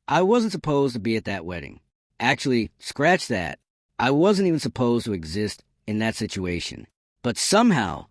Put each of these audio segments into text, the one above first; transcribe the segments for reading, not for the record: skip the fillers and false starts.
I wasn't supposed to be at that wedding. Actually, scratch that. I wasn't even supposed to exist in that situation. But somehow,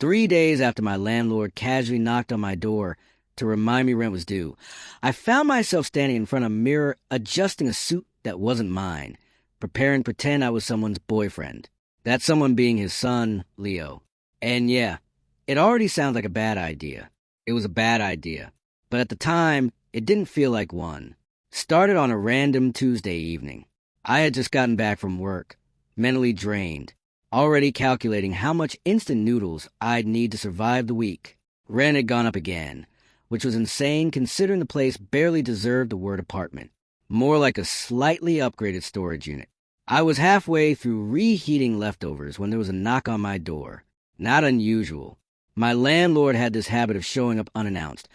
3 days after my landlord casually knocked on my door to remind me rent was due, I found myself standing in front of a mirror adjusting a suit that wasn't mine, preparing to pretend I was someone's boyfriend. That someone being his son, Leo. And yeah, it already sounds like a bad idea. It was a bad idea. But at the time, it didn't feel like one. Started on a random Tuesday evening. I had just gotten back from work, mentally drained, already calculating how much instant noodles I'd need to survive the week. Rent had gone up again, which was insane considering the place barely deserved the word apartment. More like a slightly upgraded storage unit. I was halfway through reheating leftovers when there was a knock on my door. Not unusual. My landlord had this habit of showing up unannounced,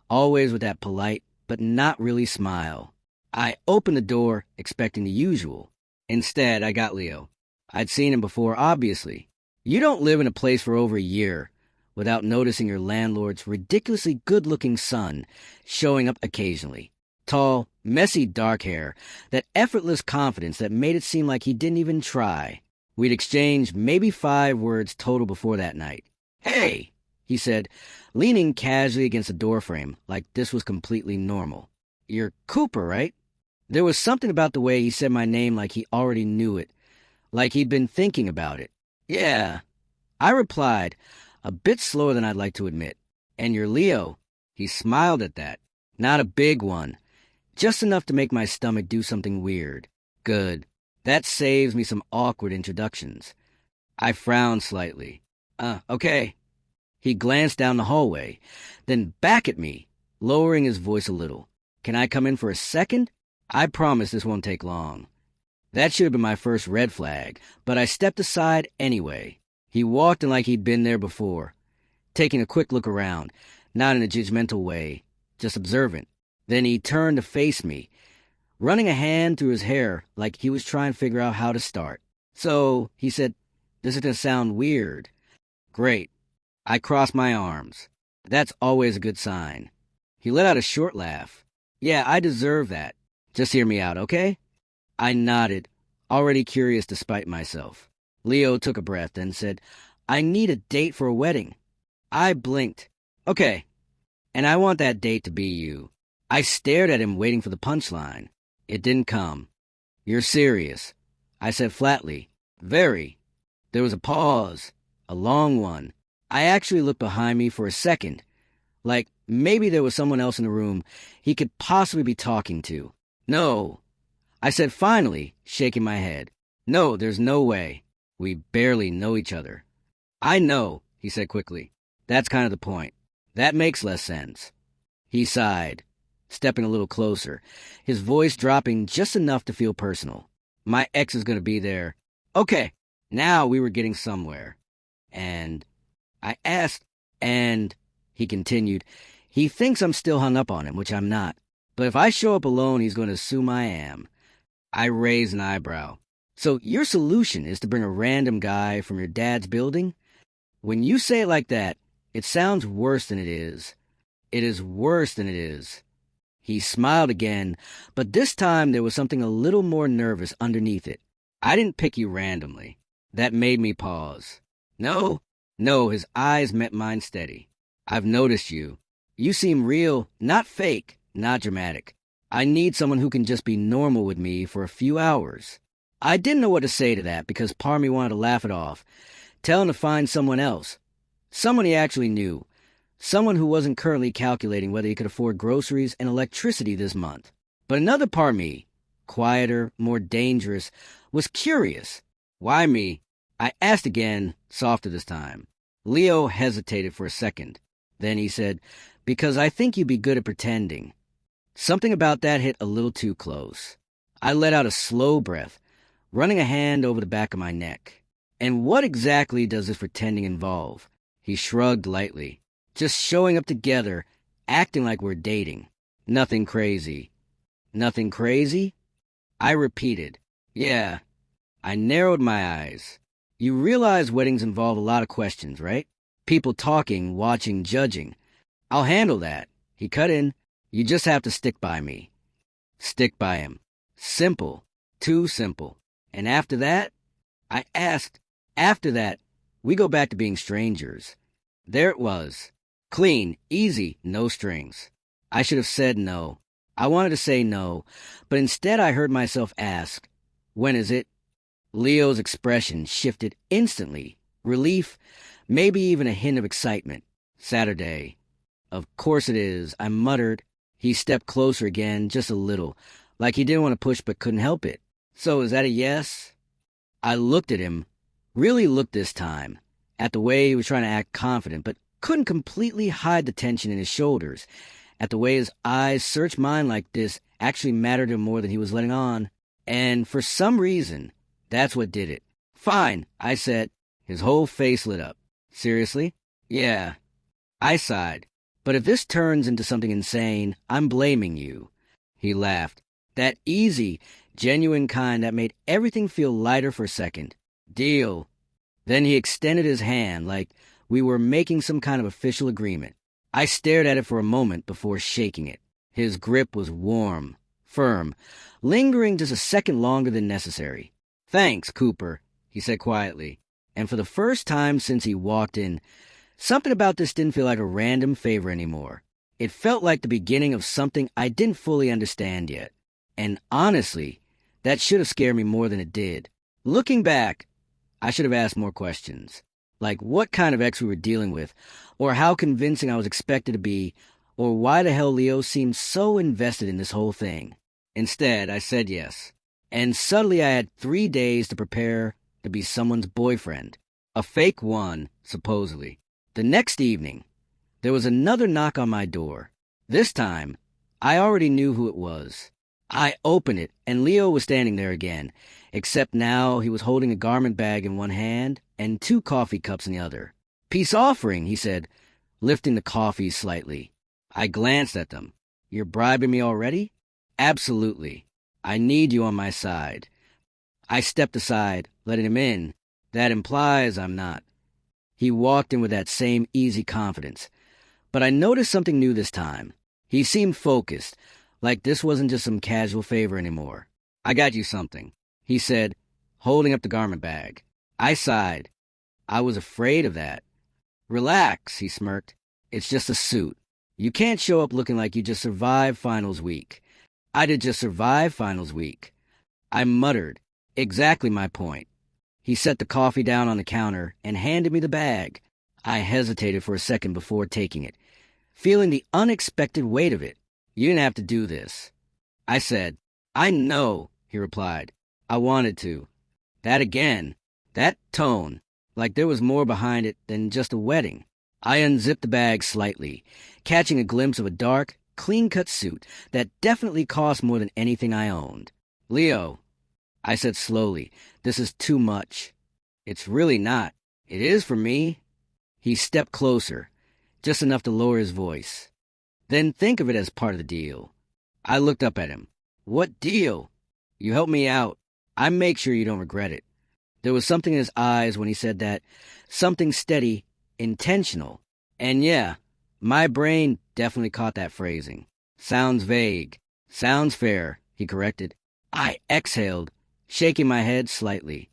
always with that polite, but not really smile. I opened the door, expecting the usual. Instead, I got Leo. I'd seen him before, obviously. You don't live in a place for over a year without noticing your landlord's ridiculously good-looking son showing up occasionally. Tall, messy dark hair, that effortless confidence that made it seem like he didn't even try. We'd exchanged maybe 5 words total before that night. "Hey," he said, leaning casually against the doorframe like this was completely normal. "You're Cooper, right?" There was something about the way he said my name like he already knew it, like he'd been thinking about it. "Yeah," I replied, a bit slower than I'd like to admit. "And you're Leo." He smiled at that. Not a big one. Just enough to make my stomach do something weird. Good. That saves me some awkward introductions. I frowned slightly. Okay." He glanced down the hallway, then back at me, lowering his voice a little. "Can I come in for a second? I promise this won't take long." That should have been my first red flag, but I stepped aside anyway. He walked in like he'd been there before, taking a quick look around, not in a judgmental way, just observant. Then he turned to face me, running a hand through his hair like he was trying to figure out how to start. "So," he said, "this is going to sound weird." "Great." I crossed my arms. That's always a good sign. He let out a short laugh. "Yeah, I deserve that. Just hear me out, okay?" I nodded, already curious despite myself. Leo took a breath and said, "I need a date for a wedding." I blinked. "Okay. And I want that date to be you." I stared at him waiting for the punchline. It didn't come. "You're serious," I said flatly. "Very." There was a pause, a long one. I actually looked behind me for a second, like maybe there was someone else in the room he could possibly be talking to. "No," I said finally, shaking my head. "No, there's no way. We barely know each other." "I know," he said quickly. "That's kind of the point. That makes less sense." He sighed, stepping a little closer, his voice dropping just enough to feel personal. "My ex is going to be there." Okay, now we were getting somewhere. "And," I asked, "and," he continued, "he thinks I'm still hung up on him, which I'm not. But if I show up alone, he's going to assume I am." I raised an eyebrow. "So your solution is to bring a random guy from your dad's building?" When you say it like that, it sounds worse than it is. It is worse than it is. He smiled again, but this time there was something a little more nervous underneath it. "I didn't pick you randomly." That made me pause. "No, no," his eyes met mine steady. "I've noticed you. You seem real, not fake, not dramatic. I need someone who can just be normal with me for a few hours." I didn't know what to say to that because part of me wanted to laugh it off, tell him to find someone else. Someone he actually knew. Someone who wasn't currently calculating whether he could afford groceries and electricity this month. But another part of me, quieter, more dangerous, was curious. "Why me?" I asked again, softer this time. Leo hesitated for a second. Then he said, "Because I think you'd be good at pretending." Something about that hit a little too close. I let out a slow breath, running a hand over the back of my neck. "And what exactly does this pretending involve?" He shrugged lightly. "Just showing up together, acting like we're dating. Nothing crazy." "Nothing crazy?" I repeated. "Yeah." I narrowed my eyes. "You realize weddings involve a lot of questions, right? People talking, watching, judging. I'll handle that." He cut in. "You just have to stick by me." Stick by him. Simple. Too simple. And after that, I asked, after that, we go back to being strangers. There it was. Clean, easy, no strings. I should have said no. I wanted to say no, but instead I heard myself ask, when is it? Leo's expression shifted instantly. Relief, maybe even a hint of excitement. Saturday. Of course it is, I muttered. He stepped closer again, just a little, like he didn't want to push but couldn't help it. So is that a yes? I looked at him, really looked this time, at the way he was trying to act confident, but couldn't completely hide the tension in his shoulders, at the way his eyes searched mine like this actually mattered to him more than he was letting on. And for some reason, that's what did it. Fine, I said. His whole face lit up. Seriously? Yeah. I sighed. But if this turns into something insane, I'm blaming you. He laughed. That easy, genuine kind that made everything feel lighter for a second. Deal. Then he extended his hand like we were making some kind of official agreement. I stared at it for a moment before shaking it. His grip was warm, firm, lingering just a second longer than necessary. Thanks, Cooper, he said quietly. And for the first time since he walked in, something about this didn't feel like a random favor anymore. It felt like the beginning of something I didn't fully understand yet. And honestly, that should have scared me more than it did. Looking back, I should have asked more questions. Like what kind of ex we were dealing with, or how convincing I was expected to be, or why the hell Leo seemed so invested in this whole thing. Instead, I said yes. And suddenly I had 3 days to prepare to be someone's boyfriend. A fake one, supposedly. The next evening, there was another knock on my door. This time, I already knew who it was. I opened it, and Leo was standing there again, except now he was holding a garment bag in one hand and 2 coffee cups in the other. Peace offering, he said, lifting the coffees slightly. I glanced at them. You're bribing me already? Absolutely. I need you on my side. I stepped aside, letting him in. That implies I'm not. He walked in with that same easy confidence. But I noticed something new this time. He seemed focused, like this wasn't just some casual favor anymore. I got you something, he said, holding up the garment bag. I sighed. I was afraid of that. Relax, he smirked. It's just a suit. You can't show up looking like you just survived finals week. I did just survive finals week. I muttered. Exactly my point. He set the coffee down on the counter and handed me the bag. I hesitated for a second before taking it, feeling the unexpected weight of it. You didn't have to do this. I said, I know, he replied. I wanted to. That again, that tone, like there was more behind it than just a wedding. I unzipped the bag slightly, catching a glimpse of a dark, clean-cut suit that definitely cost more than anything I owned. Leo, I said slowly, this is too much. It's really not. It is for me. He stepped closer, just enough to lower his voice. Then think of it as part of the deal. I looked up at him. What deal? You help me out. I make sure you don't regret it. There was something in his eyes when he said that, something steady, intentional. And yeah, my brain definitely caught that phrasing. Sounds vague. Sounds fair, he corrected. I exhaled, shaking my head slightly.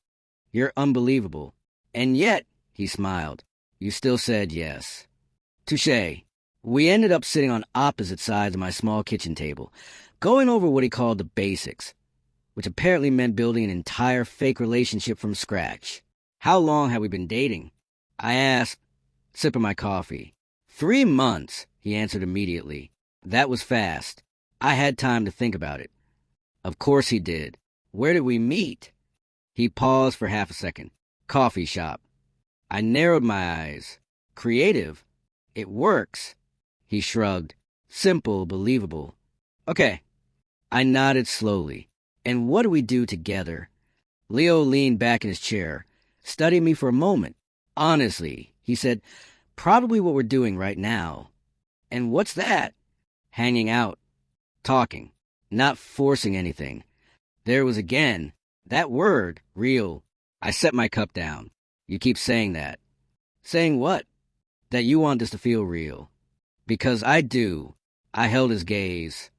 You're unbelievable. And yet, he smiled, you still said yes. Touché. We ended up sitting on opposite sides of my small kitchen table, going over what he called the basics, which apparently meant building an entire fake relationship from scratch. How long had we been dating? I asked, sipping my coffee. 3 months, he answered immediately. That was fast. I had time to think about it. Of course he did. Where did we meet? He paused for half a second. Coffee shop. I narrowed my eyes. Creative. It works. He shrugged. Simple, believable. Okay. I nodded slowly. And what do we do together? Leo leaned back in his chair, studying me for a moment. Honestly, he said, probably what we're doing right now. And what's that? Hanging out. Talking. Not forcing anything. There was again, that word, real. I set my cup down. You keep saying that. Saying what? That you want this to feel real. Because I do. I held his gaze.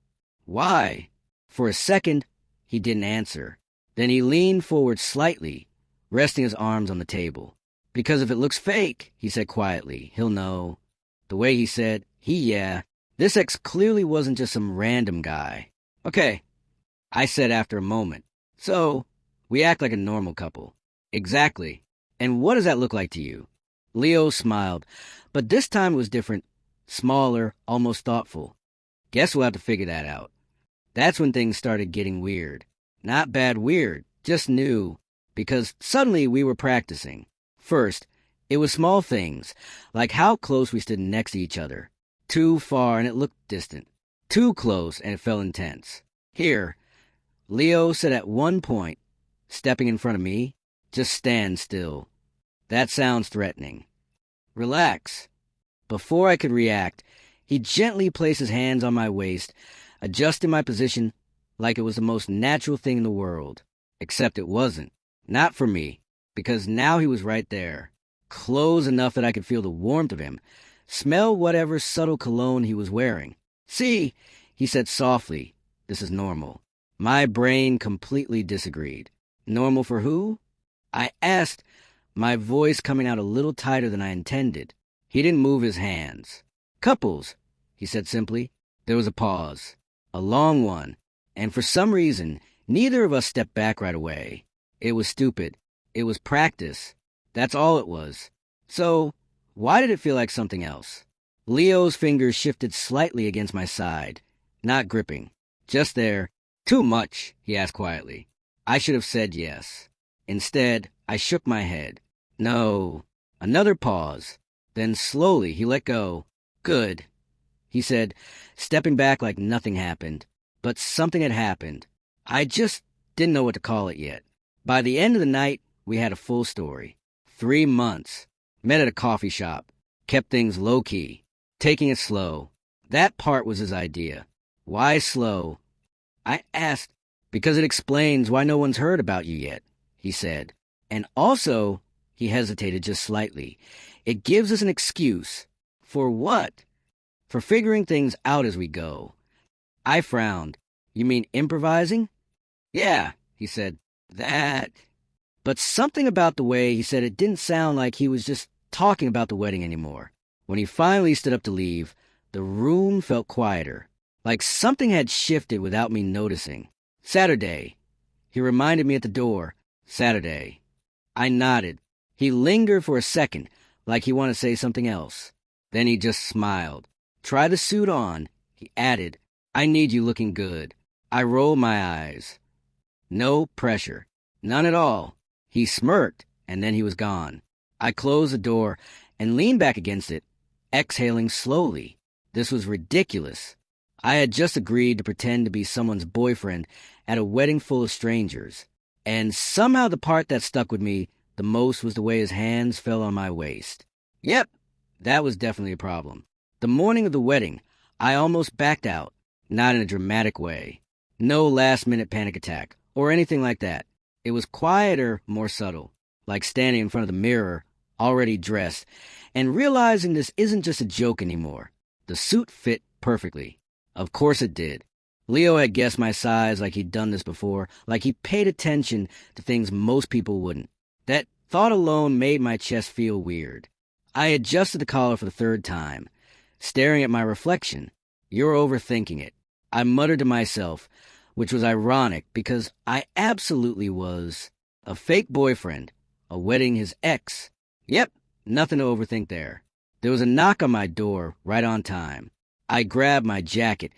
Why? For a second, he didn't answer. Then he leaned forward slightly, resting his arms on the table. Because if it looks fake, he said quietly, he'll know. The way he said, yeah, this ex clearly wasn't just some random guy. Okay, I said after a moment. So, we act like a normal couple. Exactly. And what does that look like to you? Leo smiled, but this time it was different, smaller, almost thoughtful. Guess we'll have to figure that out. That's when things started getting weird. Not bad weird, just new, because suddenly we were practicing. First, it was small things, like how close we stood next to each other. Too far and it looked distant. Too close and it felt intense. Here, Leo said at one point, stepping in front of me, just stand still. That sounds threatening. Relax. Before I could react, he gently placed his hands on my waist, adjusting my position like it was the most natural thing in the world. Except it wasn't. Not for me, because now he was right there, close enough that I could feel the warmth of him, smell whatever subtle cologne he was wearing. See, he said softly, this is normal. My brain completely disagreed. Normal for who? I asked, my voice coming out a little tighter than I intended. He didn't move his hands. Couples, he said simply. There was a pause, a long one, and for some reason, neither of us stepped back right away. It was stupid. It was practice. That's all it was. So, why did it feel like something else? Leo's fingers shifted slightly against my side, not gripping. Just there. Too much, he asked quietly. I should have said yes. Instead, I shook my head. No. Another pause. Then slowly he let go. Good, he said, stepping back like nothing happened. But something had happened. I just didn't know what to call it yet. By the end of the night, we had a full story. 3 months. Met at a coffee shop. Kept things low-key. Taking it slow. That part was his idea. Why slow? I asked. Because it explains why no one's heard about you yet, he said. And also, he hesitated just slightly, it gives us an excuse. For what? For figuring things out as we go. I frowned. You mean improvising? Yeah, he said. That. But something about the way he said it didn't sound like he was just talking about the wedding anymore. When he finally stood up to leave, the room felt quieter, like something had shifted without me noticing. Saturday. He reminded me at the door. Saturday. I nodded. He lingered for a second, like he wanted to say something else. Then he just smiled. Try the suit on, he added. I need you looking good. I rolled my eyes. No pressure. None at all. He smirked, and then he was gone. I closed the door and leaned back against it, exhaling slowly. This was ridiculous. I had just agreed to pretend to be someone's boyfriend at a wedding full of strangers. And somehow the part that stuck with me the most was the way his hands fell on my waist. Yep, that was definitely a problem. The morning of the wedding, I almost backed out, not in a dramatic way. No last-minute panic attack, or anything like that. It was quieter, more subtle, like standing in front of the mirror, already dressed, and realizing this isn't just a joke anymore. The suit fit perfectly. Of course it did. Leo had guessed my size like he'd done this before, like he paid attention to things most people wouldn't. That thought alone made my chest feel weird. I adjusted the collar for the 3rd time, staring at my reflection. You're overthinking it. I muttered to myself, which was ironic because I absolutely was. A fake boyfriend, a wedding his ex. Yep, nothing to overthink there. There was a knock on my door right on time. I grabbed my jacket,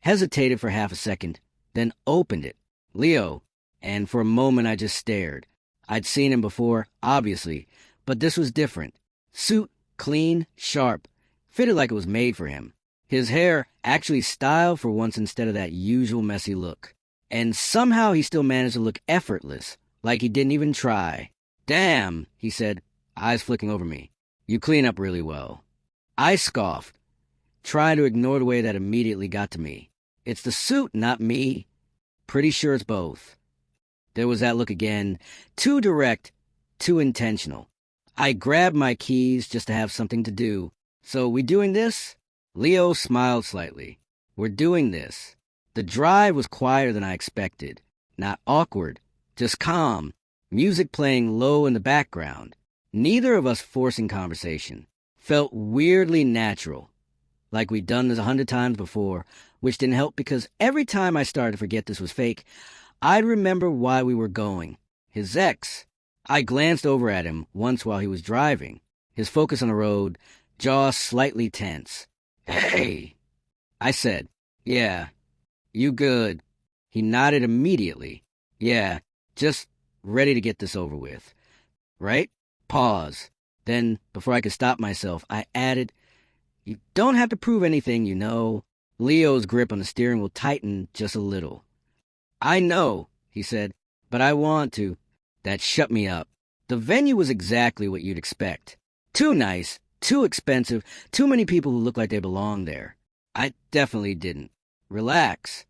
hesitated for half a second, then opened it. Leo. And for a moment I just stared. I'd seen him before, obviously, but this was different. Suit, clean, sharp, fitted like it was made for him. His hair actually styled for once instead of that usual messy look. And somehow he still managed to look effortless, like he didn't even try. Damn, he said, eyes flicking over me. You clean up really well. I scoffed, trying to ignore the way that immediately got to me. It's the suit, not me. Pretty sure it's both. There was that look again, too direct, too intentional. I grabbed my keys just to have something to do. So we doing this? Leo smiled slightly. We're doing this. The drive was quieter than I expected. Not awkward, just calm, music playing low in the background. Neither of us forcing conversation. Felt weirdly natural, like we'd done this 100 times before, which didn't help because every time I started to forget this was fake, I'd remember why we were going. His ex. I glanced over at him once while he was driving, his focus on the road, jaw slightly tense. "Hey," I said. "Yeah. You good?" He nodded immediately. "Yeah, just ready to get this over with." Right? Pause. Then, before I could stop myself, I added, "You don't have to prove anything, you know." Leo's grip on the steering wheel tightened just a little. "I know," he said, "but I want to." That shut me up. The venue was exactly what you'd expect. Too nice, too expensive, too many people who looked like they belonged there. I definitely didn't. "Relax,"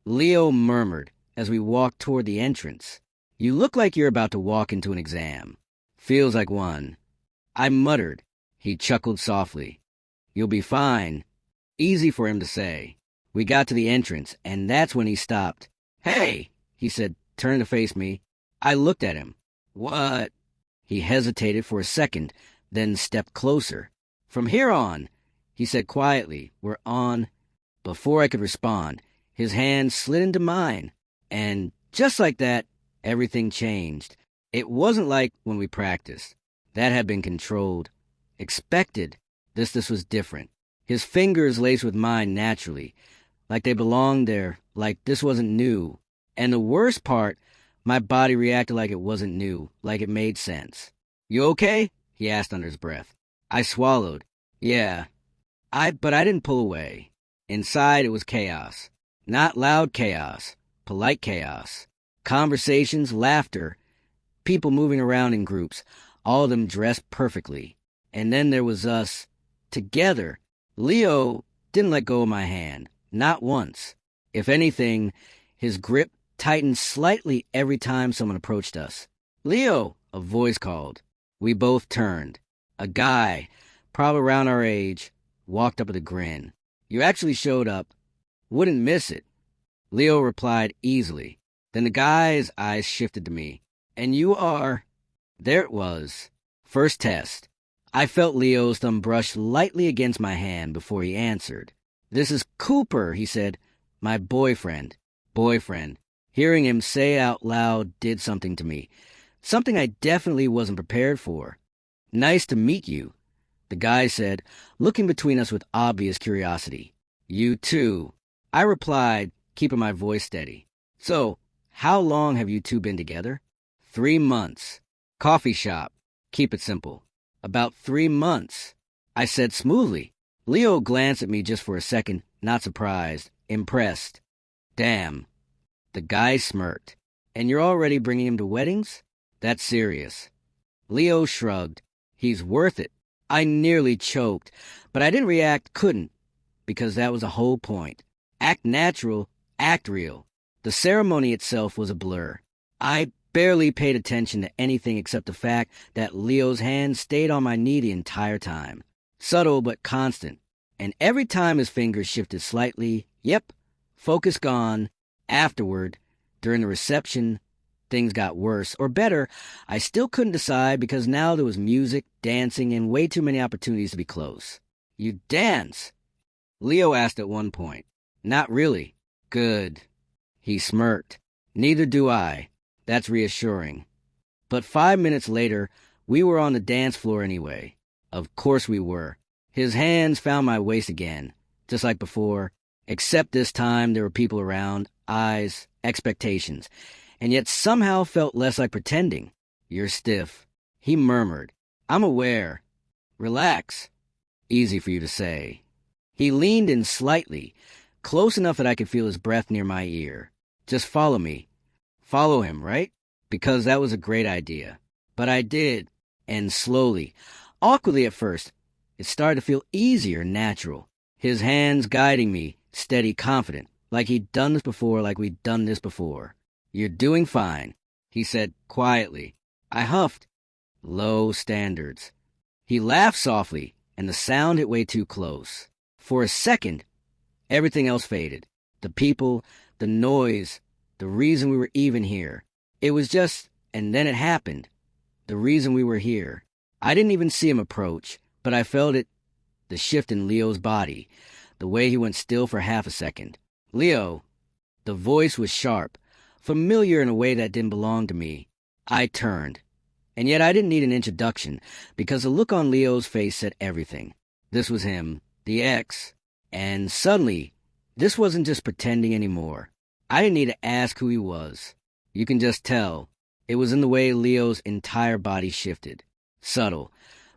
Leo murmured as we walked toward the entrance. "You look like you're about to walk into an exam." "Feels like one." I muttered. He chuckled softly. "You'll be fine." Easy for him to say. We got to the entrance, and that's when he stopped. "Hey," he said, turning to face me. I looked at him. "What?" He hesitated for a second, then stepped closer. "From here on," he said quietly, "we're on." Before I could respond, his hand slid into mine, and just like that, everything changed. It wasn't like when we practiced. That had been controlled. Expected. This was different. His fingers laced with mine naturally, like they belonged there, like this wasn't new. And the worst part, my body reacted like it wasn't new, like it made sense. "You okay?" he asked under his breath. I swallowed. "Yeah." But I didn't pull away. Inside it was chaos. Not loud chaos, polite chaos. Conversations, laughter, people moving around in groups, all of them dressed perfectly. And then there was us, together. Leo didn't let go of my hand, not once. If anything, his grip tightened slightly every time someone approached us. "Leo," a voice called. We both turned. A guy, probably around our age, walked up with a grin. "You actually showed up. Wouldn't miss it." Leo replied easily. Then the guy's eyes shifted to me. "And you are—" There it was. First test. I felt Leo's thumb brush lightly against my hand before he answered. "This is Cooper," he said. "My boyfriend." Boyfriend. Hearing him say it out loud did something to me. Something I definitely wasn't prepared for. "Nice to meet you," the guy said, looking between us with obvious curiosity. "You too," I replied, keeping my voice steady. "So, how long have you two been together?" 3 months. "Coffee shop. Keep it simple." "About 3 months," I said smoothly. Leo glanced at me just for a second, not surprised, impressed. "Damn." The guy smirked. "And you're already bringing him to weddings? That's serious." Leo shrugged. "He's worth it." I nearly choked, but I didn't react, couldn't, because that was the whole point. Act natural, act real. The ceremony itself was a blur. I barely paid attention to anything except the fact that Leo's hand stayed on my knee the entire time. Subtle but constant. And every time his fingers shifted slightly, yep, focus gone. Afterward, during the reception, things got worse, or better, I still couldn't decide because now there was music, dancing, and way too many opportunities to be close. "You dance?" Leo asked at one point. "Not really." "Good." He smirked. "Neither do I." That's reassuring. But 5 minutes later, we were on the dance floor anyway. Of course we were. His hands found my waist again, just like before, except this time there were people around, eyes, expectations, and yet somehow felt less like pretending. "You're stiff," he murmured. "I'm aware." "Relax." Easy for you to say. He leaned in slightly, close enough that I could feel his breath near my ear. "Just follow me." Follow him, right? Because that was a great idea. But I did, and slowly, awkwardly at first, it started to feel easier and natural. His hands guiding me, steady, confident, like he'd done this before, like we'd done this before. "You're doing fine," he said quietly. I huffed. Low standards. He laughed softly, and the sound hit way too close. For a second, everything else faded. The people, the noise, the reason we were even here. It was just, and then it happened. The reason we were here. I didn't even see him approach, but I felt it, the shift in Leo's body, the way he went still for half a second. Leo. The voice was sharp, familiar in a way that didn't belong to me. I turned. And yet I didn't need an introduction, because the look on Leo's face said everything. This was him, the ex. And suddenly, this wasn't just pretending anymore. I didn't need to ask who he was. You can just tell. It was in the way Leo's entire body shifted. Subtle,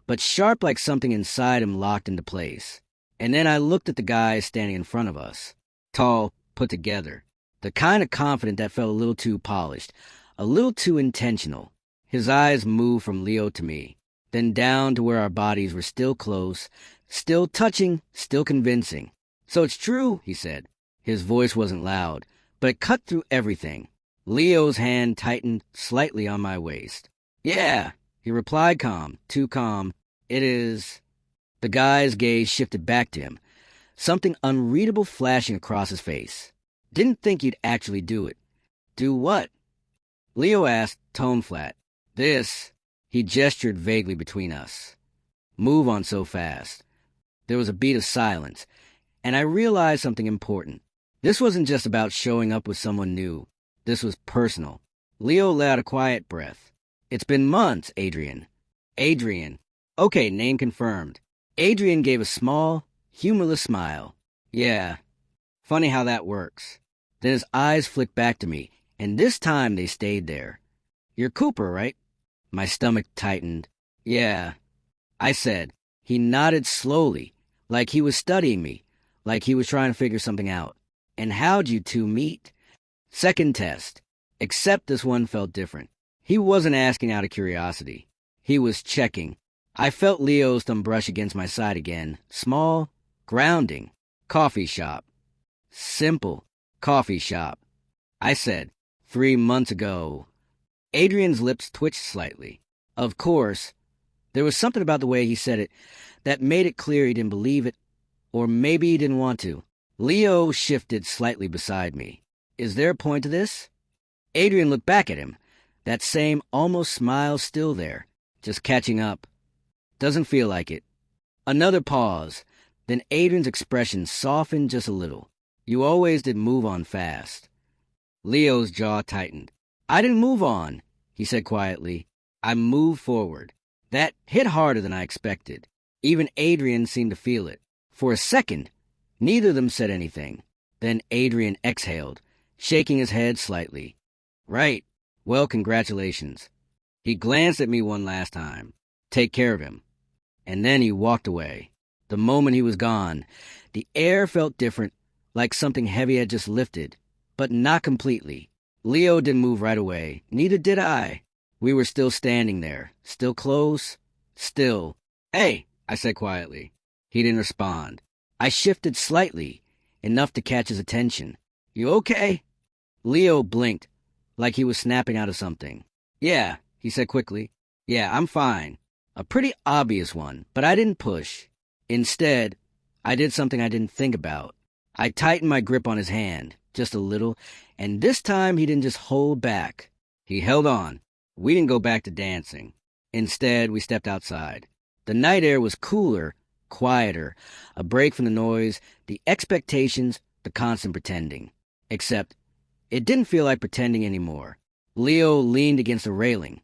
but sharp, like something inside him locked into place. And then I looked at the guy standing in front of us. Tall, put together. The kind of confident that felt a little too polished, a little too intentional. His eyes moved from Leo to me, then down to where our bodies were still close, still touching, still convincing. So it's true, he said. His voice wasn't loud, but it cut through everything. Leo's hand tightened slightly on my waist. Yeah, he replied calm, too calm. It is... The guy's gaze shifted back to him, something unreadable flashing across his face. Didn't think you'd actually do it. Do what? Leo asked, tone flat. This. He gestured vaguely between us. Move on so fast. There was a beat of silence, and I realized something important. This wasn't just about showing up with someone new. This was personal. Leo let out a quiet breath. It's been months, Adrian. Adrian. Okay, name confirmed. Adrian gave a small, humorless smile. Yeah. Funny how that works. Then his eyes flicked back to me, and this time they stayed there. You're Cooper, right? My stomach tightened. Yeah. I said. He nodded slowly, like he was studying me, like he was trying to figure something out. And how'd you two meet? Second test. Except this one felt different. He wasn't asking out of curiosity. He was checking. I felt Leo's thumb brush against my side again. Small, grounding. Coffee shop. Simple. Coffee shop. I said, 3 months ago. Adrian's lips twitched slightly. Of course, there was something about the way he said it that made it clear he didn't believe it, or maybe he didn't want to. Leo shifted slightly beside me. Is there a point to this? Adrian looked back at him. That same almost smile still there, just catching up. Doesn't feel like it. Another pause. Then Adrian's expression softened just a little. You always did move on fast. Leo's jaw tightened. I didn't move on, he said quietly. I moved forward. That hit harder than I expected. Even Adrian seemed to feel it. For a second, neither of them said anything. Then Adrian exhaled, shaking his head slightly. Right. Well, congratulations. He glanced at me one last time. Take care of him. And then he walked away. The moment he was gone, the air felt different, like something heavy had just lifted, but not completely. Leo didn't move right away. Neither did I. We were still standing there, still close, still. Hey, I said quietly. He didn't respond. I shifted slightly, enough to catch his attention. You okay? Leo blinked, like he was snapping out of something. Yeah, he said quickly. Yeah, I'm fine. A pretty obvious one, but I didn't push. Instead, I did something I didn't think about. I tightened my grip on his hand, just a little, and this time he didn't just hold back. He held on. We didn't go back to dancing. Instead, we stepped outside. The night air was cooler, quieter, a break from the noise, the expectations, the constant pretending. Except, it didn't feel like pretending anymore. Leo leaned against the railing,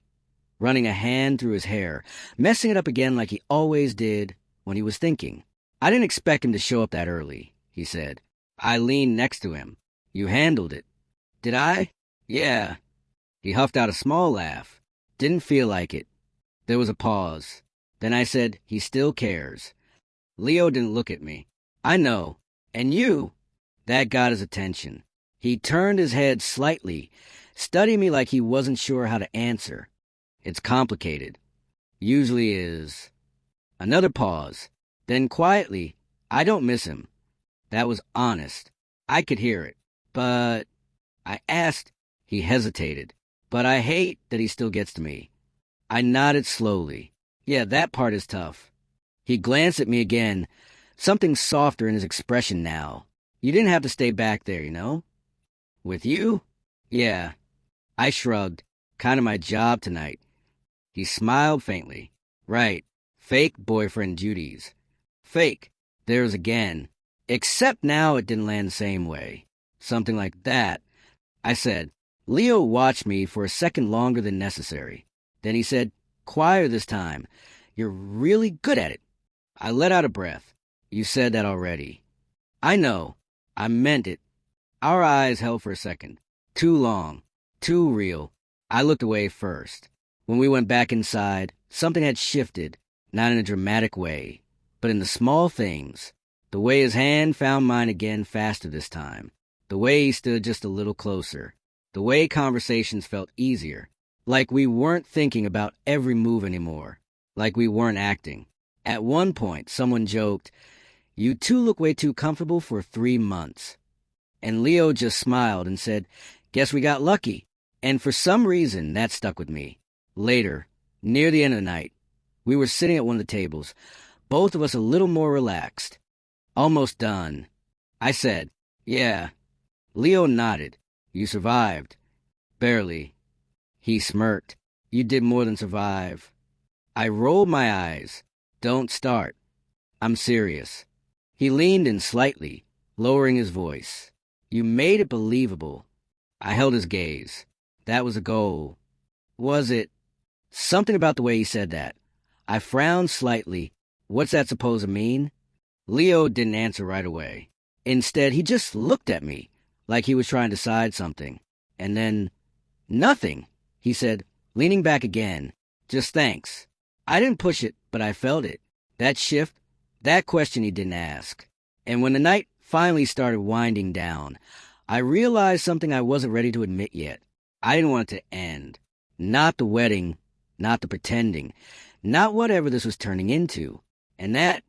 running a hand through his hair, messing it up again like he always did when he was thinking. I didn't expect him to show up that early, he said. I leaned next to him. You handled it. Did I? Yeah. He huffed out a small laugh. Didn't feel like it. There was a pause. Then I said, he still cares. Leo didn't look at me. I know. And you? That got his attention. He turned his head slightly, studying me like he wasn't sure how to answer. It's complicated. Usually is. Another pause. Then quietly, I don't miss him. That was honest. I could hear it. But I asked. He hesitated. But I hate that he still gets to me. I nodded slowly. Yeah, that part is tough. He glanced at me again, something softer in his expression now. You didn't have to stay back there, you know? With you? Yeah. I shrugged. Kind of my job tonight. He smiled faintly. Right. Fake boyfriend duties. Fake. There's again. Except now it didn't land the same way. Something like that. I said. Leo watched me for a second longer than necessary. Then he said, quieter this time. You're really good at it. I let out a breath. You said that already. I know. I meant it. Our eyes held for a second. Too long. Too real. I looked away first. When we went back inside, something had shifted, not in a dramatic way, but in the small things. The way his hand found mine again faster this time. The way he stood just a little closer. The way conversations felt easier. Like we weren't thinking about every move anymore. Like we weren't acting. At one point, someone joked, "You two look way too comfortable for 3 months." And Leo just smiled and said, "Guess we got lucky." And for some reason, that stuck with me. Later, near the end of the night, we were sitting at one of the tables, both of us a little more relaxed. Almost done. I said, "Yeah." Leo nodded. "You survived." "Barely." He smirked. "You did more than survive." I rolled my eyes. "Don't start. I'm serious." He leaned in slightly, lowering his voice. "You made it believable." I held his gaze. That was a goal. Was it? Something about the way he said that. I frowned slightly. What's that supposed to mean? Leo didn't answer right away. Instead, he just looked at me, like he was trying to decide something. And then, "Nothing," he said, leaning back again. "Just thanks." I didn't push it, but I felt it. That shift, that question he didn't ask. And when the night finally started winding down, I realized something I wasn't ready to admit yet. I didn't want it to end. Not the wedding, not the pretending, not whatever this was turning into. And that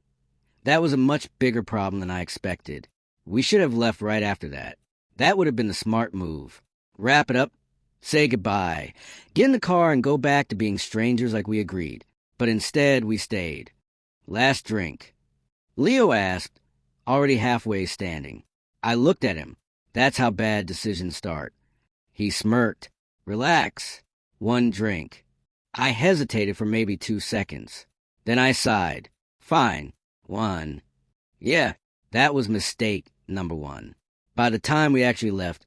was a much bigger problem than I expected. We should have left right after that. That would have been the smart move. Wrap it up, say goodbye, get in the car and go back to being strangers like we agreed. But instead, we stayed. Last drink. Leo asked, already halfway standing. I looked at him. That's how bad decisions start. He smirked. Relax. One drink. I hesitated for maybe 2 seconds. Then I sighed. Fine. One. Yeah, that was mistake number 1. By the time we actually left,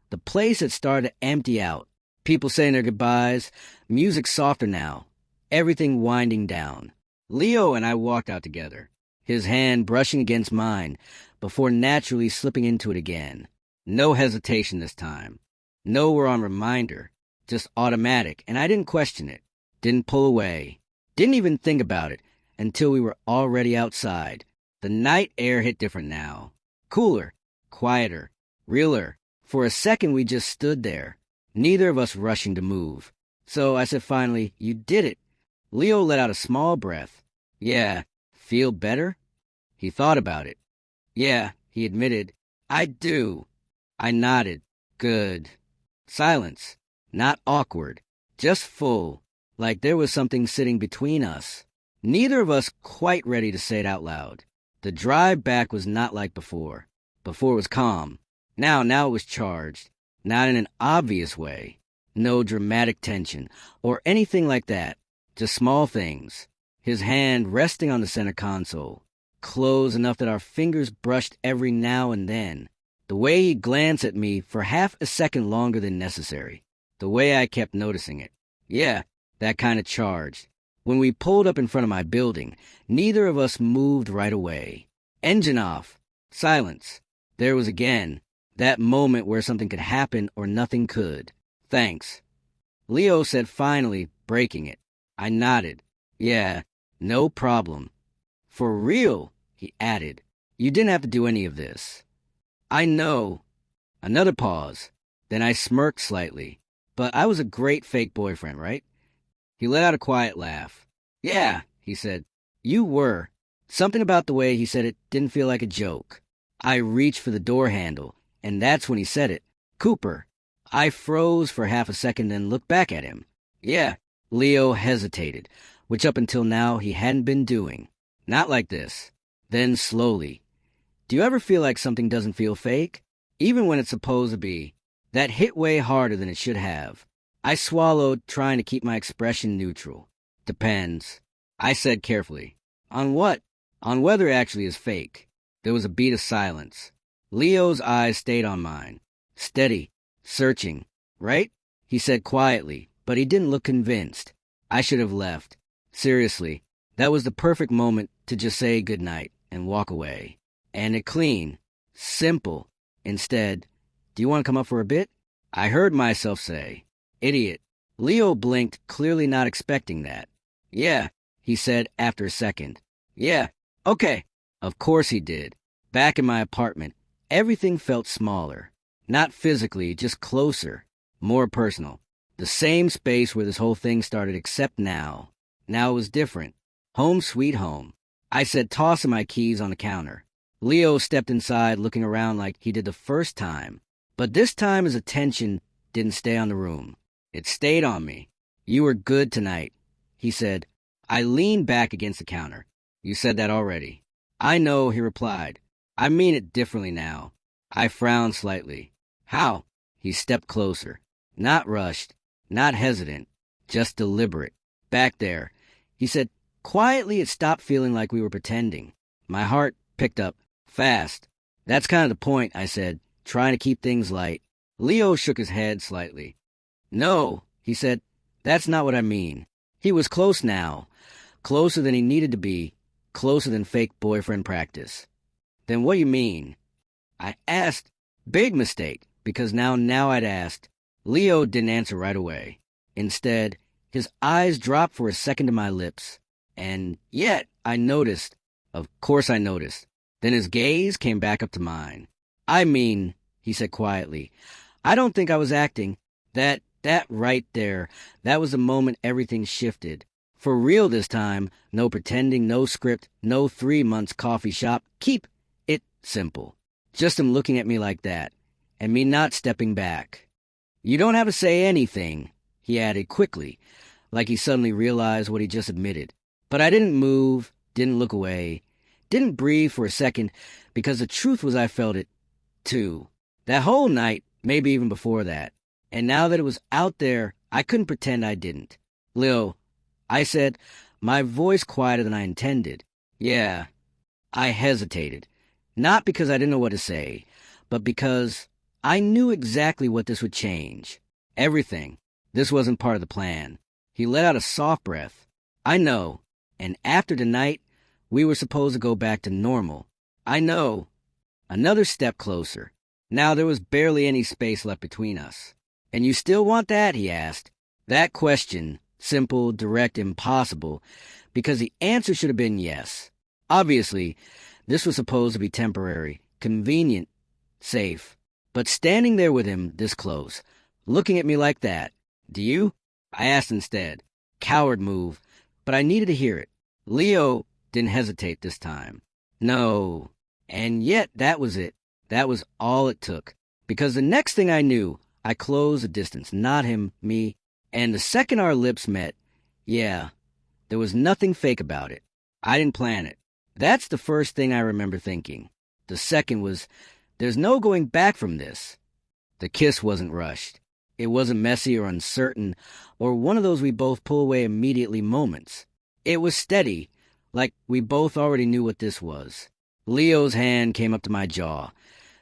the place had started to empty out. People saying their goodbyes, music softer now, everything winding down. Leo and I walked out together, his hand brushing against mine before naturally slipping into it again. No hesitation this time. No we're on reminder, just automatic, and I didn't question it, didn't pull away, didn't even think about it until we were already outside. The night air hit different now. Cooler, quieter, realer. For a second we just stood there, neither of us rushing to move. So I said finally, "You did it." Leo let out a small breath. "Yeah, feel better?" He thought about it. "Yeah," he admitted. "I do." I nodded. Good. Silence. Not awkward. Just full. Like there was something sitting between us. Neither of us quite ready to say it out loud. The drive back was not like before. Before it was calm. Now it was charged. Not in an obvious way. No dramatic tension or anything like that. Just small things. His hand resting on the center console. Close enough that our fingers brushed every now and then. The way he glanced at me for half a second longer than necessary. The way I kept noticing it. Yeah, that kind of charged. When we pulled up in front of my building, neither of us moved right away. Engine off. Silence. There was again that moment where something could happen or nothing could. Thanks. Leo said finally, breaking it. I nodded. Yeah, no problem. For real, he added. You didn't have to do any of this. I know. Another pause. Then I smirked slightly. But I was a great fake boyfriend, right? He let out a quiet laugh. Yeah, he said. You were. Something about the way he said it didn't feel like a joke. I reached for the door handle, and that's when he said it. Cooper. I froze for half a second and looked back at him. Yeah. Leo hesitated, which up until now he hadn't been doing. Not like this. Then slowly. Do you ever feel like something doesn't feel fake? Even when it's supposed to be. That hit way harder than it should have. I swallowed, trying to keep my expression neutral. Depends. I said carefully. On what? On whether it actually is fake. There was a beat of silence. Leo's eyes stayed on mine. Steady. Searching. Right? He said quietly, but he didn't look convinced. I should have left. Seriously, that was the perfect moment to just say goodnight and walk away. And it clean. Simple. Instead, do you want to come up for a bit? I heard myself say. Idiot. Leo blinked, clearly not expecting that. Yeah, he said after a second. Yeah, okay. Of course he did. Back in my apartment, everything felt smaller. Not physically, just closer. More personal. The same space where this whole thing started, except now. Now it was different. Home sweet home. I said, tossing my keys on the counter. Leo stepped inside, looking around like he did the first time. But this time his attention didn't stay on the room. It stayed on me. You were good tonight, he said. I leaned back against the counter. You said that already. I know, he replied. I mean it differently now. I frowned slightly. How? He stepped closer. Not rushed, not hesitant, just deliberate. Back there. He said, quietly it stopped feeling like we were pretending. My heart picked up fast. That's kind of the point, I said, trying to keep things light. Leo shook his head slightly. No, he said, that's not what I mean. He was close now. Closer than he needed to be. Closer than fake boyfriend practice. Then what do you mean? I asked. Big mistake, because now I'd asked. Leo didn't answer right away. Instead, his eyes dropped for a second to my lips. And yet, I noticed. Of course I noticed. Then his gaze came back up to mine. I mean, he said quietly, I don't think I was acting. That right there, that was the moment everything shifted. For real this time, no pretending, no script, no 3 months coffee shop. Keep it simple. Just him looking at me like that, and me not stepping back. You don't have to say anything, he added quickly, like he suddenly realized what he just admitted. But I didn't move, didn't look away, didn't breathe for a second, because the truth was I felt it, too. That whole night, maybe even before that. And now that it was out there, I couldn't pretend I didn't. Lil, I said, my voice quieter than I intended. Yeah. I hesitated. Not because I didn't know what to say, but because I knew exactly what this would change. Everything. This wasn't part of the plan. He let out a soft breath. I know. And after tonight, we were supposed to go back to normal. I know. Another step closer. Now there was barely any space left between us. And you still want that? He asked. That question, simple, direct, impossible, because the answer should have been yes. Obviously, this was supposed to be temporary, convenient, safe. But standing there with him this close, looking at me like that, do you? I asked instead. Coward move, but I needed to hear it. Leo didn't hesitate this time. No. And yet that was it. That was all it took. Because the next thing I knew, I closed the distance, not him, me, and the second our lips met, yeah, there was nothing fake about it. I didn't plan it. That's the first thing I remember thinking. The second was, there's no going back from this. The kiss wasn't rushed. It wasn't messy or uncertain, or one of those we both pull away immediately moments. It was steady, like we both already knew what this was. Leo's hand came up to my jaw,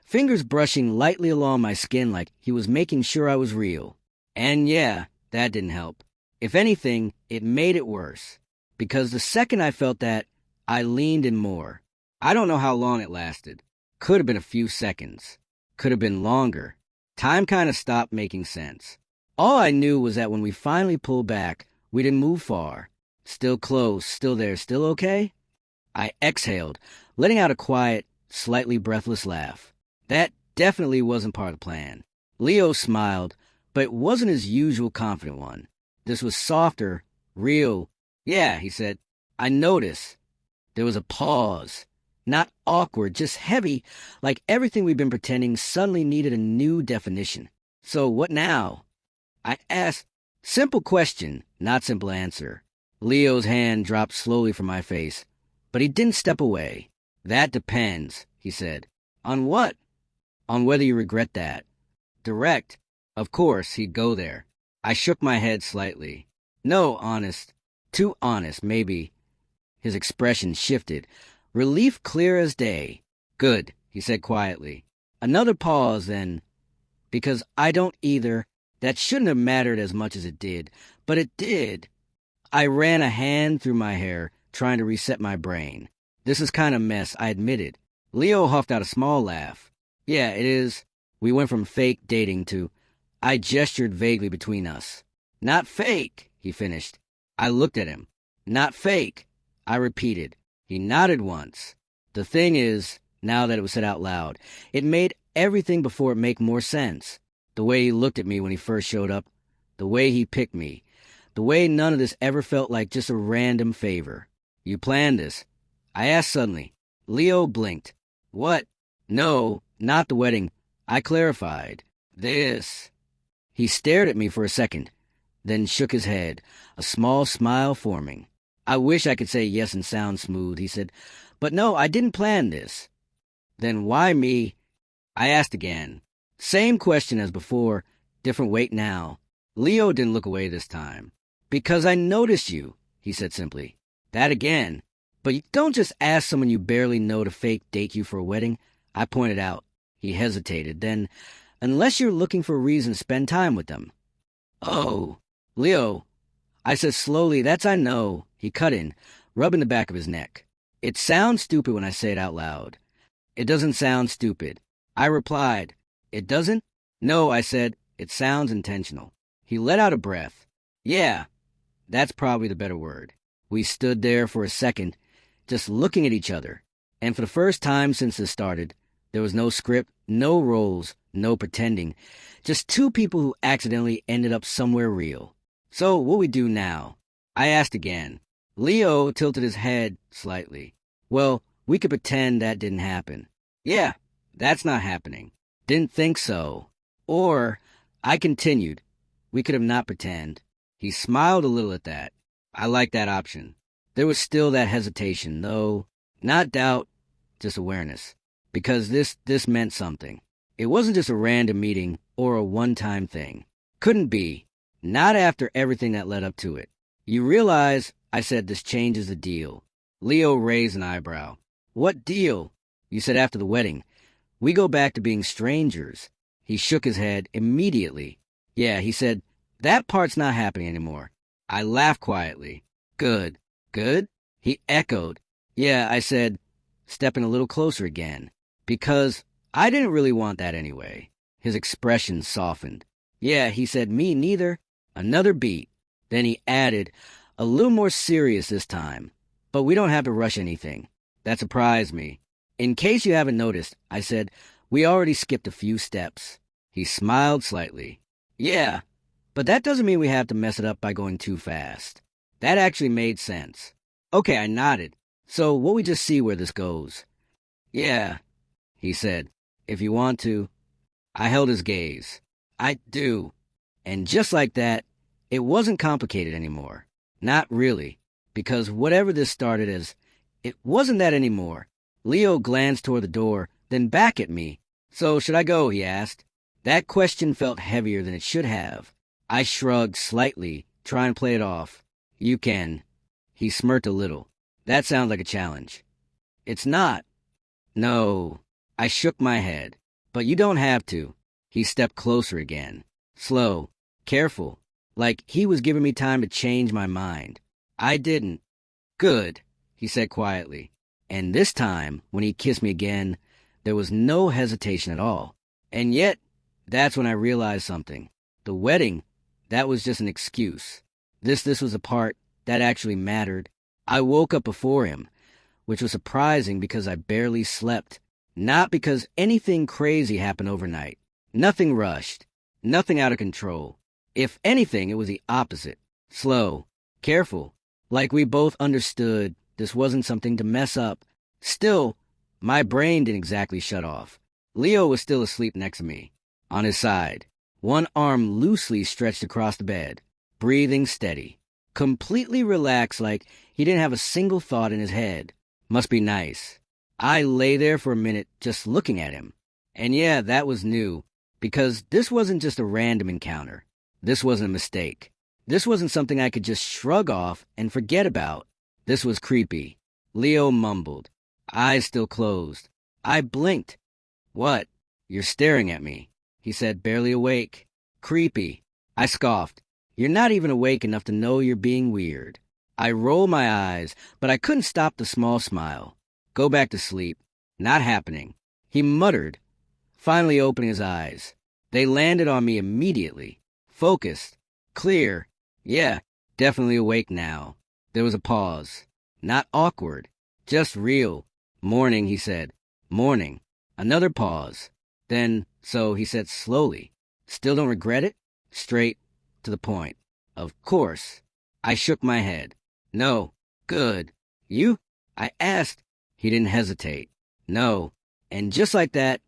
fingers brushing lightly along my skin like he was making sure I was real. And yeah, that didn't help. If anything, it made it worse. Because the second I felt that, I leaned in more. I don't know how long it lasted. Could have been a few seconds. Could have been longer. Time kind of stopped making sense. All I knew was that when we finally pulled back, we didn't move far. Still close, still there, still okay? I exhaled, letting out a quiet, slightly breathless laugh. That definitely wasn't part of the plan. Leo smiled, but it wasn't his usual confident one. This was softer, real. Yeah, he said. I noticed. There was a pause. Not awkward, just heavy, like everything we'd been pretending suddenly needed a new definition. So what now? I asked. Simple question, not simple answer. Leo's hand dropped slowly from my face, but he didn't step away. That depends, he said. On what? On whether you regret that. Direct. Of course, he'd go there. I shook my head slightly. No, honest. Too honest, maybe. His expression shifted. Relief clear as day. Good, he said quietly. Another pause, then. Because I don't either. That shouldn't have mattered as much as it did. But it did. I ran a hand through my hair, trying to reset my brain. This is kind of mess, I admitted. Leo huffed out a small laugh. Yeah, it is. We went from fake dating to... I gestured vaguely between us. Not fake, he finished. I looked at him. Not fake, I repeated. He nodded once. The thing is, now that it was said out loud, it made everything before it make more sense. The way he looked at me when he first showed up, the way he picked me, the way none of this ever felt like just a random favor. You planned this? I asked suddenly. Leo blinked. What? No, not the wedding. I clarified. This. He stared at me for a second, then shook his head, a small smile forming. I wish I could say yes and sound smooth, he said. But no, I didn't plan this. Then why me? I asked again. Same question as before, different weight now. Leo didn't look away this time. Because I noticed you, he said simply. That again. But you don't just ask someone you barely know to fake date you for a wedding, I pointed out. He hesitated, then, unless you're looking for a reason to spend time with them. Oh, Leo, I said slowly, that's I know. He cut in, rubbing the back of his neck. It sounds stupid when I say it out loud. It doesn't sound stupid. I replied. It doesn't? No, I said. It sounds intentional. He let out a breath. Yeah, that's probably the better word. We stood there for a second, just looking at each other. And for the first time since this started, there was no script, no roles, no pretending. Just two people who accidentally ended up somewhere real. So what we do now? I asked again. Leo tilted his head slightly. Well, we could pretend that didn't happen. Yeah, that's not happening. Didn't think so. Or, I continued, we could have not pretend. He smiled a little at that. I liked that option. There was still that hesitation, though. Not doubt, just awareness. Because this meant something. It wasn't just a random meeting or a one-time thing. Couldn't be. Not after everything that led up to it. You realize, I said, this changes the deal. Leo raised an eyebrow. What deal? You said after the wedding. We go back to being strangers. He shook his head immediately. Yeah, he said, that part's not happening anymore. I laughed quietly. Good. Good? He echoed. Yeah, I said, stepping a little closer again. Because I didn't really want that anyway. His expression softened. Yeah, he said, me neither. Another beat. Then he added, a little more serious this time. But we don't have to rush anything. That surprised me. In case you haven't noticed, I said, we already skipped a few steps. He smiled slightly. Yeah, but that doesn't mean we have to mess it up by going too fast. That actually made sense. Okay, I nodded. So what we just see where this goes. Yeah, he said, if you want to. I held his gaze. I do. And just like that, it wasn't complicated anymore. Not really. Because whatever this started as, it wasn't that anymore. Leo glanced toward the door, then back at me. So should I go, he asked. That question felt heavier than it should have. I shrugged slightly, trying to play it off. You can. He smirked a little. That sounds like a challenge. It's not. No. I shook my head. But you don't have to. He stepped closer again. Slow. Careful. Like he was giving me time to change my mind. I didn't. Good, he said quietly. And this time, when he kissed me again, there was no hesitation at all. And yet, that's when I realized something. The wedding, that was just an excuse. This was the part that actually mattered. I woke up before him, which was surprising because I barely slept. Not because anything crazy happened overnight. Nothing rushed. Nothing out of control. If anything, it was the opposite. Slow. Careful. Like we both understood this wasn't something to mess up. Still, my brain didn't exactly shut off. Leo was still asleep next to me, on his side, one arm loosely stretched across the bed, breathing steady, completely relaxed like he didn't have a single thought in his head. Must be nice. I lay there for a minute just looking at him. And yeah, that was new, Because this wasn't just a random encounter. This wasn't a mistake. This wasn't something I could just shrug off and forget about. This was creepy. Leo mumbled, eyes still closed. I blinked. What? You're staring at me, he said, barely awake. Creepy. I scoffed. You're not even awake enough to know you're being weird. I rolled my eyes, but I couldn't stop the small smile. Go back to sleep. Not happening. He muttered, finally opening his eyes. They landed on me immediately. Focused. Clear. Yeah, definitely awake now. There was a pause. Not awkward. Just real. Morning, he said. Morning. Another pause. Then, so, he said slowly. Still don't regret it? Straight to the point. Of course. I shook my head. No. Good. You? I asked. He didn't hesitate. No. And just like that,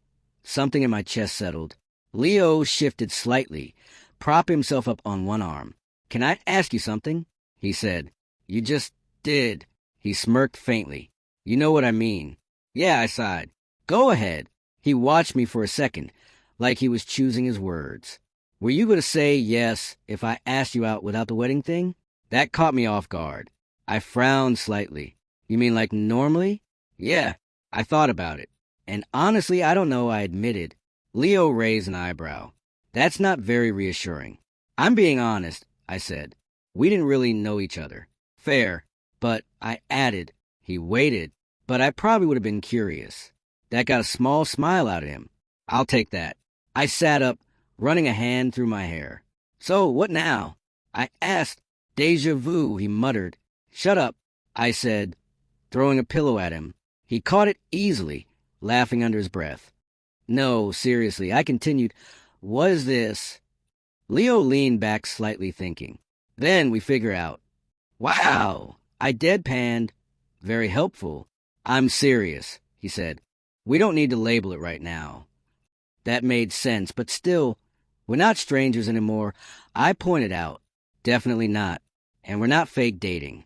something in my chest settled. Leo shifted slightly, propped himself up on one arm. Can I ask you something? He said. You just did. He smirked faintly. You know what I mean. Yeah, I sighed. Go ahead. He watched me for a second, like he was choosing his words. Were you going to say yes if I asked you out without the wedding thing? That caught me off guard. I frowned slightly. You mean like normally? Yeah, I thought about it. And honestly, I don't know, I admitted. Leo raised an eyebrow. That's not very reassuring. I'm being honest, I said. We didn't really know each other. Fair. But I added. He waited. But I probably would have been curious. That got a small smile out of him. I'll take that. I sat up, running a hand through my hair. So, what now? I asked. Deja vu, he muttered. Shut up, I said, throwing a pillow at him. He caught it easily, laughing under his breath. No, seriously, I continued. What is this? Leo leaned back slightly, thinking. Then we figure out. Wow! I deadpanned. Very helpful. I'm serious, he said. We don't need to label it right now. That made sense, but still, we're not strangers anymore. I pointed out. Definitely not. And we're not fake dating.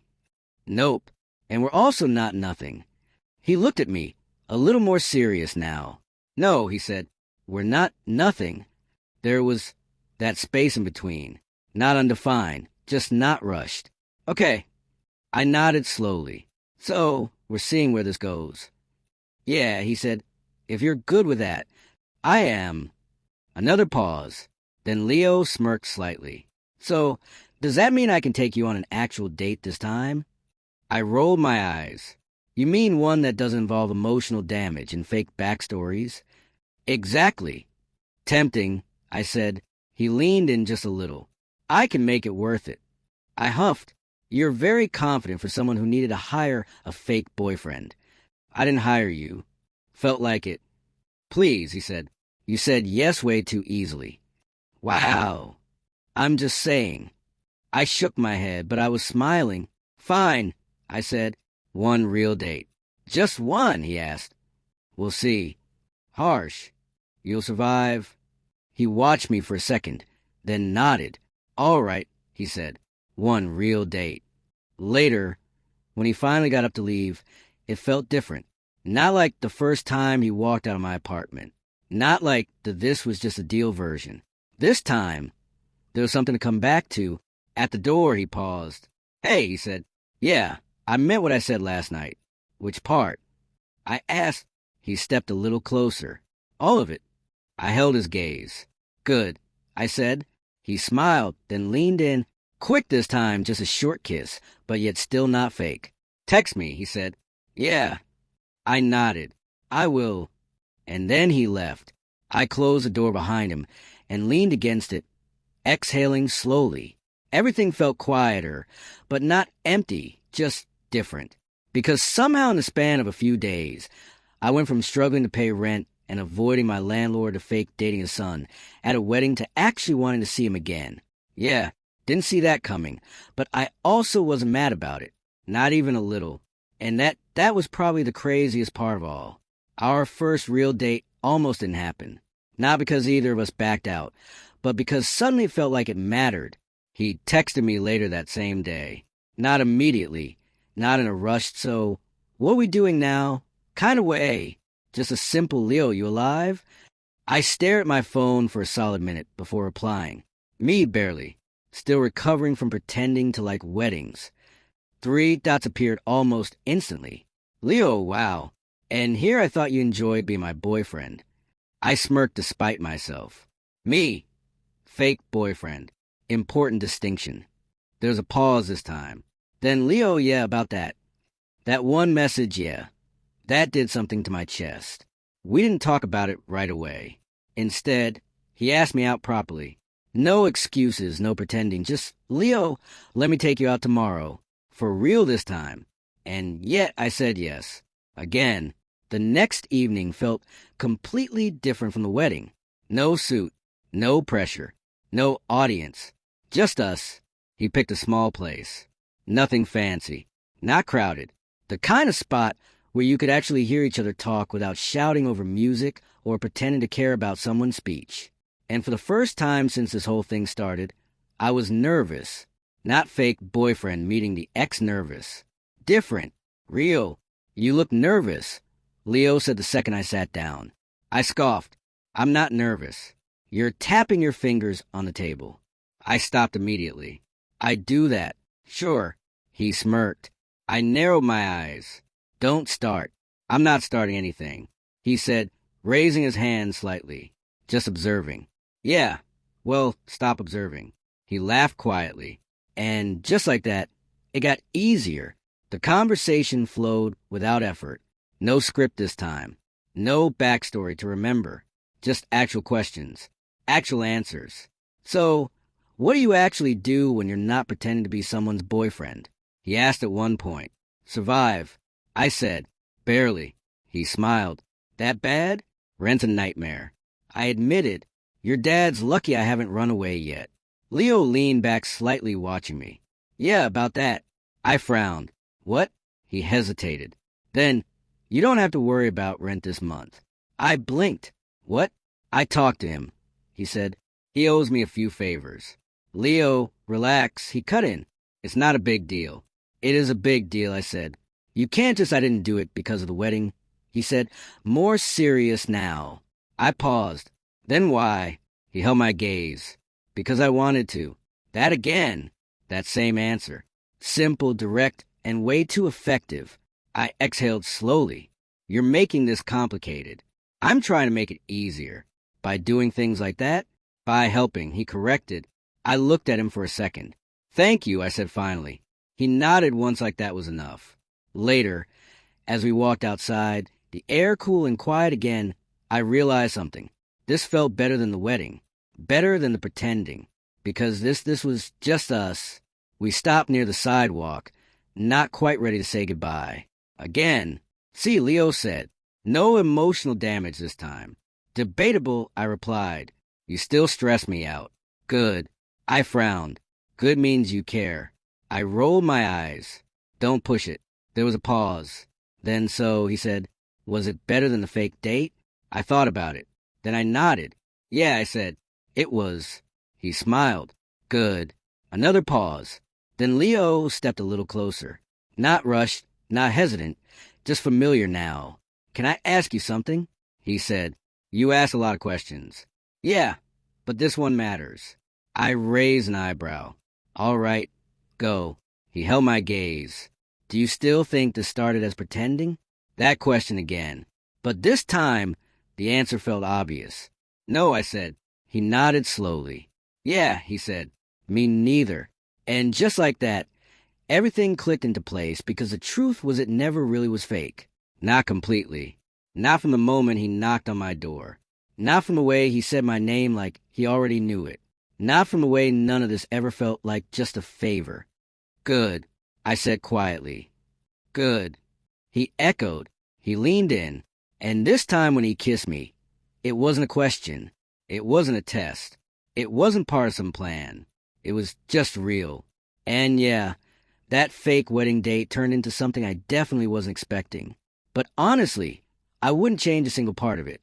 Nope. And we're also not nothing. He looked at me, a little more serious now. No, he said, we're not nothing. There was that space in between. Not undefined, just not rushed. Okay. I nodded slowly. So, we're seeing where this goes. Yeah, he said, if you're good with that. I am. Another pause. Then Leo smirked slightly. So, does that mean I can take you on an actual date this time? I rolled my eyes. You mean one that doesn't involve emotional damage and fake backstories? Exactly. Tempting, I said. He leaned in just a little. I can make it worth it. I huffed. You're very confident for someone who needed to hire a fake boyfriend. I didn't hire you. Felt like it. Please, he said. You said yes way too easily. Wow. I'm just saying. I shook my head, but I was smiling. Fine, I said. One real date. Just one, he asked. We'll see. Harsh. You'll survive? He watched me for a second, then nodded. All right, he said. One real date. Later, when he finally got up to leave, it felt different. Not like the first time he walked out of my apartment. Not like the this was just a deal version. This time, there was something to come back to. At the door, he paused. Hey, he said. Yeah, I meant what I said last night. Which part? I asked. He stepped a little closer. All of it. I held his gaze. Good, I said. He smiled, then leaned in. Quick this time, just a short kiss, but yet still not fake. Text me, he said. Yeah. I nodded. I will. And then he left. I closed the door behind him and leaned against it, exhaling slowly. Everything felt quieter, but not empty, just different. Because somehow in the span of a few days, I went from struggling to pay rent and avoiding my landlord to fake dating his son at a wedding to actually wanting to see him again. Yeah, didn't see that coming, but I also wasn't mad about it. Not even a little. And that was probably the craziest part of all. Our first real date almost didn't happen. Not because either of us backed out, but because suddenly it felt like it mattered. He texted me later that same day. Not immediately, not in a rush, so, what are we doing now? Kind of way. Just a simple Leo, you alive? I stare at my phone for a solid minute before replying. Me, barely. Still recovering from pretending to like weddings. 3 dots appeared almost instantly. Leo, wow. And here I thought you enjoyed being my boyfriend. I smirked despite myself. Me. Fake boyfriend. Important distinction. There was a pause this time. Then Leo, yeah, about that. That one message, yeah. That did something to my chest. We didn't talk about it right away. Instead, he asked me out properly. No excuses, no pretending. Just, Leo, let me take you out tomorrow. For real this time. And yet I said yes. Again. The next evening felt completely different from the wedding. No suit. No pressure. No audience. Just us. He picked a small place. Nothing fancy. Not crowded. The kind of spot where you could actually hear each other talk without shouting over music or pretending to care about someone's speech. And for the first time since this whole thing started, I was nervous. Not fake boyfriend meeting the ex-nervous. Different. Real. You look nervous, Leo said the second I sat down. I scoffed. I'm not nervous. You're tapping your fingers on the table. I stopped immediately. I do that. Sure. He smirked. I narrowed my eyes. Don't start. I'm not starting anything, he said, raising his hand slightly. Just observing. Yeah. Well, stop observing. He laughed quietly. And just like that, it got easier. The conversation flowed without effort. No script this time. No backstory to remember. Just actual questions. Actual answers. So, what do you actually do when you're not pretending to be someone's boyfriend? He asked at one point. Survive. I said. Barely. He smiled. That bad? Rent's a nightmare. I admitted. Your dad's lucky I haven't run away yet. Leo leaned back slightly, watching me. Yeah, about that. I frowned. What? He hesitated. Then, you don't have to worry about rent this month. I blinked. What? I talked to him. He said, he owes me a few favors. Leo, relax. He cut in. It's not a big deal. It is a big deal, I said. You can't just I didn't do it because of the wedding. He said, more serious now. I paused. Then why? He held my gaze. Because I wanted to. That again. That same answer. Simple, direct, and way too effective. I exhaled slowly. You're making this complicated. I'm trying to make it easier. By doing things like that? By helping, he corrected. I looked at him for a second. Thank you, I said finally. He nodded once like that was enough. Later, as we walked outside, the air cool and quiet again, I realized something. This felt better than the wedding. Better than the pretending. Because this was just us. We stopped near the sidewalk, not quite ready to say goodbye. Again. See, Leo said. No emotional damage this time. Debatable, I replied. You still stress me out. Good. I frowned. Good means you care. I rolled my eyes. Don't push it. There was a pause. Then so, he said, was it better than the fake date? I thought about it. Then I nodded. Yeah, I said. It was. He smiled. Good. Another pause. Then Leo stepped a little closer. Not rushed, not hesitant, just familiar now. Can I ask you something? He said. You ask a lot of questions. Yeah, but this one matters. I raised an eyebrow. All right, go. He held my gaze. Do you still think this started as pretending? That question again. But this time, the answer felt obvious. No, I said. He nodded slowly. Yeah, he said. Me neither. And just like that, everything clicked into place because the truth was it never really was fake. Not completely. Not from the moment he knocked on my door. Not from the way he said my name like he already knew it. Not from the way none of this ever felt like just a favor. Good, I said quietly. Good. He echoed. He leaned in. And this time when he kissed me, it wasn't a question. It wasn't a test. It wasn't part of some plan. It was just real. And yeah, that fake wedding date turned into something I definitely wasn't expecting. But honestly, I wouldn't change a single part of it.